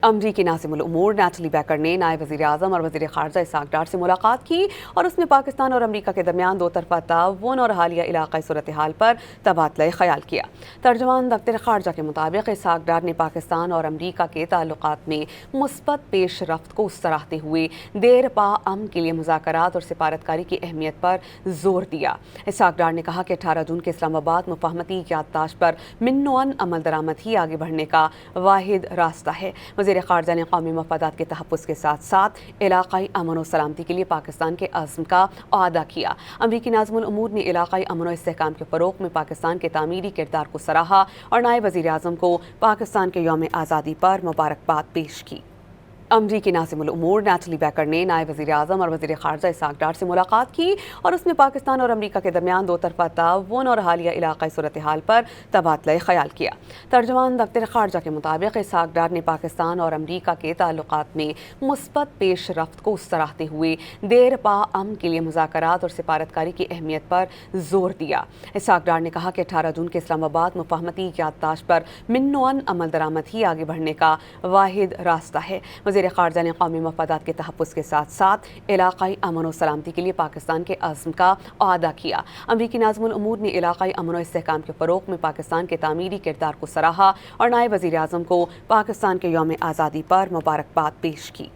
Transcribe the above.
امریکی नाज़िमुल उमूर Natalie Baker ने नायब वज़ीर आज़म और वज़ीर ख़ारजा इसहाक़ डार से मुलाकात की और उसमें पाकिस्तान और अमरीका के दरमियान दो तरफ़ा ताउन और हालिया इलाक़ाई सूरत हाल पर तबादला ख़याल किया। तर्जुमान दफ़्तर ख़ारजा के मुताबिक इसहाक़ डार ने पाकिस्तान और अमरीका के ताल्लुक़ात में मुस्बत पेश रफ्त को सराहते हुए देर पा अमन के लिए मुज़ाकरात और सिफारतकारी की अहमियत पर जोर दिया। इसहाक़ डार ने कहा कि 18 जून के इस्लामाबाद मुफ़ाहमती याददाश्त पर मिन्नोअन अमल दरामद ही आगे बढ़ने का वाहिद रास्ता है। वज़ीर ख़ारजा ने कौमी मफ़ादात के तहफ़्फ़ुज़ के साथ साथ इलाक़ाई अमन और सलामती के लिए पाकिस्तान के अज़्म का अदा किया। अमरीकी नाज़िमुल उमूर ने इलाक़ाई अमन और इस्तेहकाम के फ़रोग़ में पाकिस्तान के तामीरी किरदार को सराहा और नायब वज़ीर आज़म को पाकिस्तान के यौम आज़ादी पर मुबारकबाद पेश की। अमरीकी नाज़िमुल उमूर नैटली बैकर ने नायब वज़ीर आज़म और वज़ीर ख़ारजा इसहाक़ डार से मुलाकात की और उसमें पाकिस्तान और अमरीका के दरमियान दो तरफ़ा ताउन और हालिया इलाक़ाई सूरत हाल पर तबादला ख़याल किया। तर्जुमान दफ़्तर ख़ारजा के मुताबिक इसहाक़ डार ने पाकिस्तान और अमरीका के ताल्लुक़ात में मुस्बत पेश रफ्त को सराहते हुए देर पा अमन के लिए मुज़ाकरात और सिफारतकारी की अहमियत पर जोर दिया। इसहाक़ डार ने कहा कि 18 जून के इस्लामाबाद मुफ़ाहमती याददाश्त पर मिन्नोअन अमल दरामद ही आगे बढ़ने का वाहिद रास्ता है। वज़ीर ख़ारजा ने कौमी मफ़ादात के तहफ़्फ़ुज़ के साथ साथ इलाक़ाई अमन और सलामती के लिए पाकिस्तान के अज़्म का अदा किया। अमरीकी नाज़िमुल उमूर ने इलाक़ाई अमन और इस्तेहकाम के फ़रोग़ में पाकिस्तान के तामीरी किरदार को सराहा और नायब वज़ीर आज़म को पाकिस्तान के यौम आज़ादी पर मुबारकबाद पेश की।